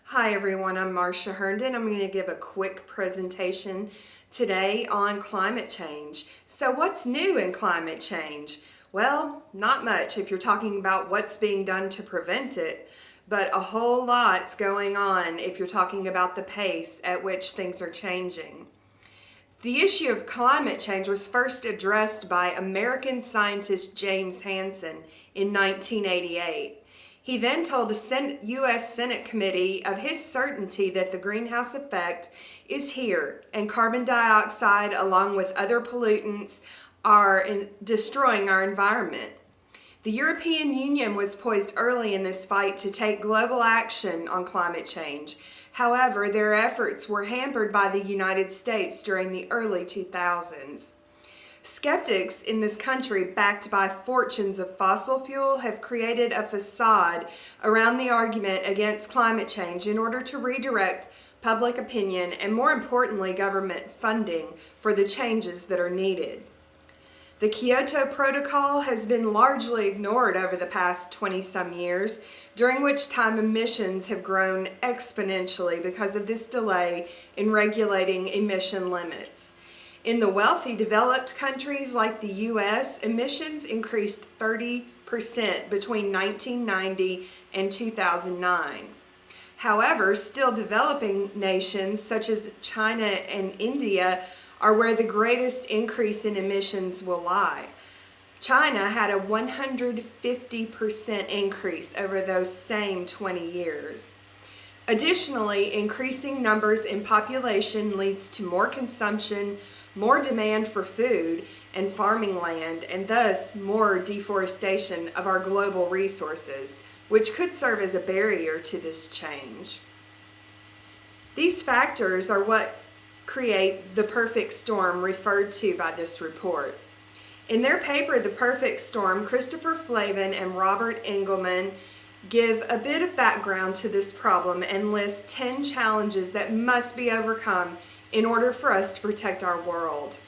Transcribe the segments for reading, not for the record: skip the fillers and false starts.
Hi everyone, I'm Marcia Herndon. I'm going to give a quick presentation today on climate change. So what's new in climate change? Well, not much if you're talking about what's being done to prevent it, but a whole lot's going on if you're talking about the pace at which things are changing. The issue of climate change was first addressed by American scientist James Hansen in 1988. He then told a U.S. Senate committee of his certainty that the greenhouse effect is here and carbon dioxide, along with other pollutants, are destroying our environment. The European Union was poised early in this fight to take global action on climate change. However, their efforts were hampered by the United States during the early 2000s. Skeptics in this country, backed by fortunes of fossil fuel, have created a facade around the argument against climate change in order to redirect public opinion and, more importantly, government funding for the changes that are needed. The Kyoto Protocol has been largely ignored over the past 20-some years, during which time emissions have grown exponentially because of this delay in regulating emission limits. In the wealthy developed countries like the U.S., emissions increased 30% between 1990 and 2009. However, still developing nations such as China and India are where the greatest increase in emissions will lie. China had a 150% increase over those same 20 years. Additionally, increasing numbers in population leads to more consumption, more demand for food and farming land, and thus more deforestation of our global resources, which could serve as a barrier to this change. These factors are what create the perfect storm referred to by this report. In their paper, The Perfect Storm, Christopher Flavin and Robert Engelman give a bit of background to this problem and list 10 challenges that must be overcome in order for us to protect our world.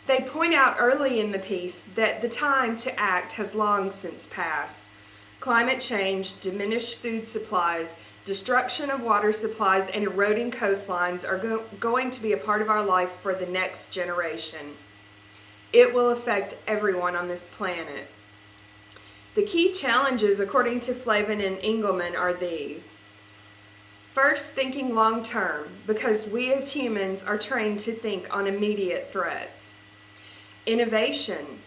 They point out early in the piece that the time to act has long since passed. Climate change, diminished food supplies, destruction of water supplies, and eroding coastlines are going to be a part of our life for the next generation. It will affect everyone on this planet. The key challenges, according to Flavin and Engelman, are these. First, thinking long term, because we as humans are trained to think on immediate threats. Innovation,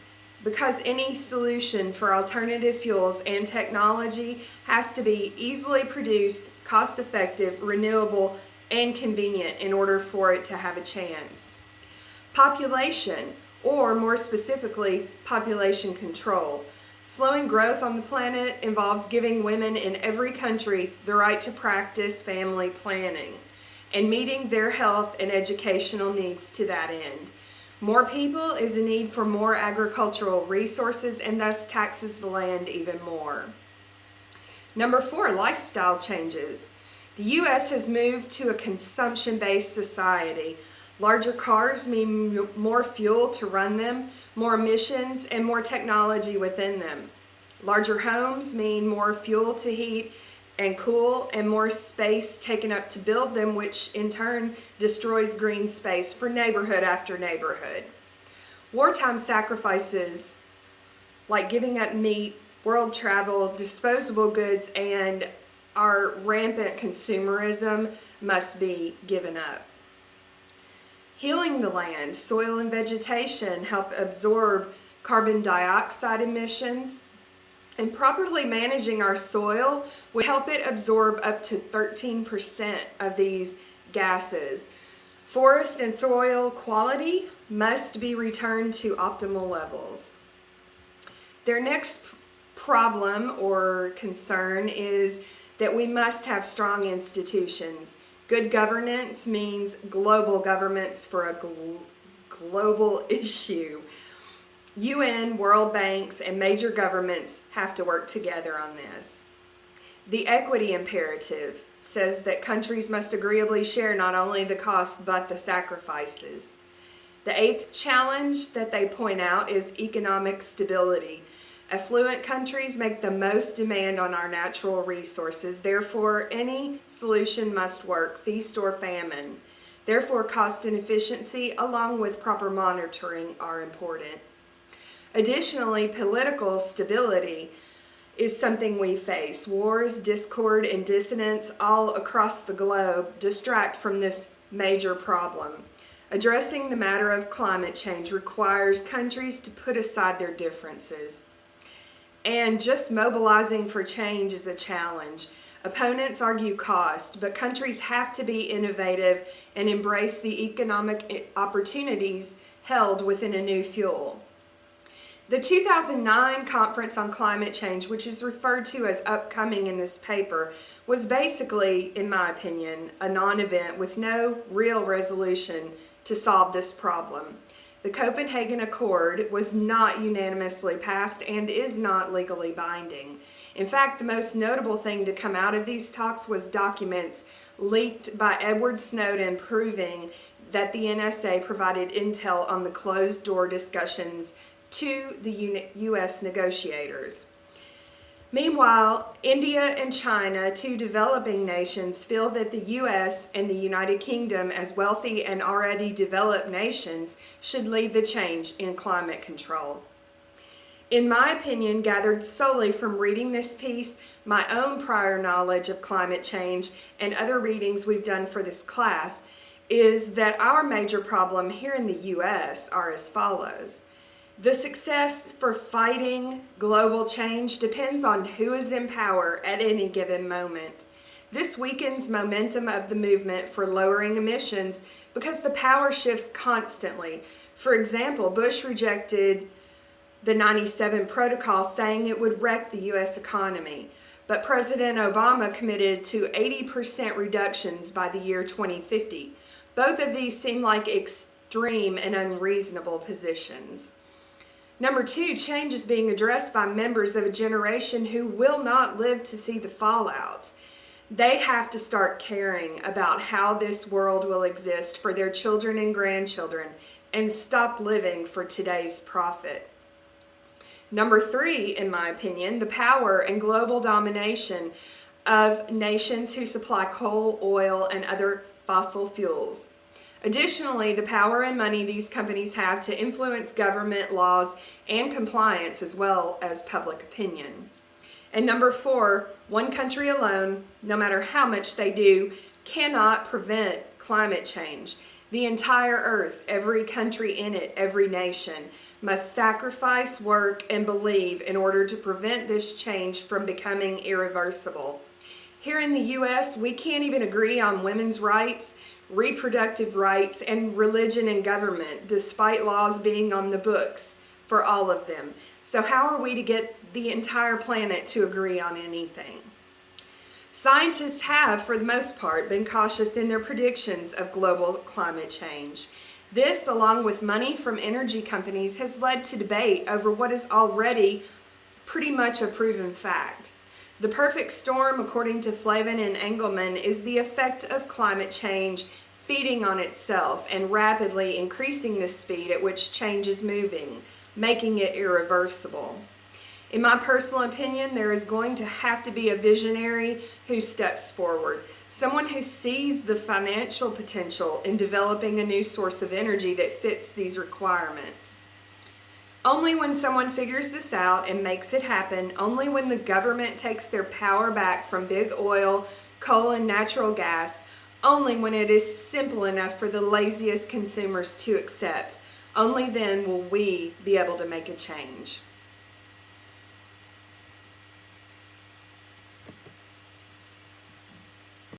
because any solution for alternative fuels and technology has to be easily produced, cost-effective, renewable, and convenient in order for it to have a chance. Population, or more specifically, population control. Slowing growth on the planet involves giving women in every country the right to practice family planning and meeting their health and educational needs to that end. More people is a need for more agricultural resources and thus taxes the land even more. Number 4, lifestyle changes. The U.S. has moved to a consumption-based society. Larger cars mean more fuel to run them, more emissions, and more technology within them. Larger homes mean more fuel to heat and cool, and more space taken up to build them, which in turn destroys green space for neighborhood after neighborhood. Wartime sacrifices like giving up meat, world travel, disposable goods, and our rampant consumerism must be given up. Healing the land, soil and vegetation help absorb carbon dioxide emissions, and properly managing our soil will help it absorb up to 13% of these gases. Forest and soil quality must be returned to optimal levels. Their next problem or concern is that we must have strong institutions. Good governance means global governments for a global issue. UN, World Banks, and major governments have to work together on this. The equity imperative says that countries must agreeably share not only the cost but the sacrifices. The 8th challenge that they point out is economic stability. Affluent countries make the most demand on our natural resources. Therefore, any solution must work, feast or famine. Therefore, cost and efficiency, along with proper monitoring, are important. Additionally, political stability is something we face. Wars, discord, and dissonance all across the globe distract from this major problem. Addressing the matter of climate change requires countries to put aside their differences. And just mobilizing for change is a challenge. Opponents argue cost, but countries have to be innovative and embrace the economic opportunities held within a new fuel. The 2009 Conference on Climate Change, which is referred to as upcoming in this paper, was basically, in my opinion, a non-event with no real resolution to solve this problem. The Copenhagen Accord was not unanimously passed and is not legally binding. In fact, the most notable thing to come out of these talks was documents leaked by Edward Snowden proving that the NSA provided intel on the closed-door discussions to the U.S. negotiators. Meanwhile, India and China, two developing nations, feel that the U.S. and the United Kingdom, as wealthy and already developed nations, should lead the change in climate control. In my opinion, gathered solely from reading this piece, my own prior knowledge of climate change, and other readings we've done for this class, is that our major problem here in the U.S. are as follows. The success for fighting global change depends on who is in power at any given moment. This weakens momentum of the movement for lowering emissions because the power shifts constantly. For example, Bush rejected the 97 Protocol, saying it would wreck the U.S. economy. But President Obama committed to 80% reductions by the year 2050. Both of these seem like extreme and unreasonable positions. Number two, change is being addressed by members of a generation who will not live to see the fallout. They have to start caring about how this world will exist for their children and grandchildren and stop living for today's profit. Number three, in my opinion, the power and global domination of nations who supply coal, oil, and other fossil fuels. Additionally, the power and money these companies have to influence government laws and compliance as well as public opinion. And number four, one country alone, no matter how much they do, cannot prevent climate change. The entire earth, every country in it, every nation, must sacrifice, work, and believe in order to prevent this change from becoming irreversible. Here in the U.S., we can't even agree on women's rights, reproductive rights, and religion and government, despite laws being on the books for all of them. So how are we to get the entire planet to agree on anything? Scientists have, for the most part, been cautious in their predictions of global climate change. This, along with money from energy companies, has led to debate over what is already pretty much a proven fact. The perfect storm, according to Flavin and Engelman, is the effect of climate change feeding on itself and rapidly increasing the speed at which change is moving, making it irreversible. In my personal opinion, there is going to have to be a visionary who steps forward, someone who sees the financial potential in developing a new source of energy that fits these requirements. Only when someone figures this out and makes it happen, only when the government takes their power back from big oil, coal, and natural gas, only when it is simple enough for the laziest consumers to accept, only then will we be able to make a change.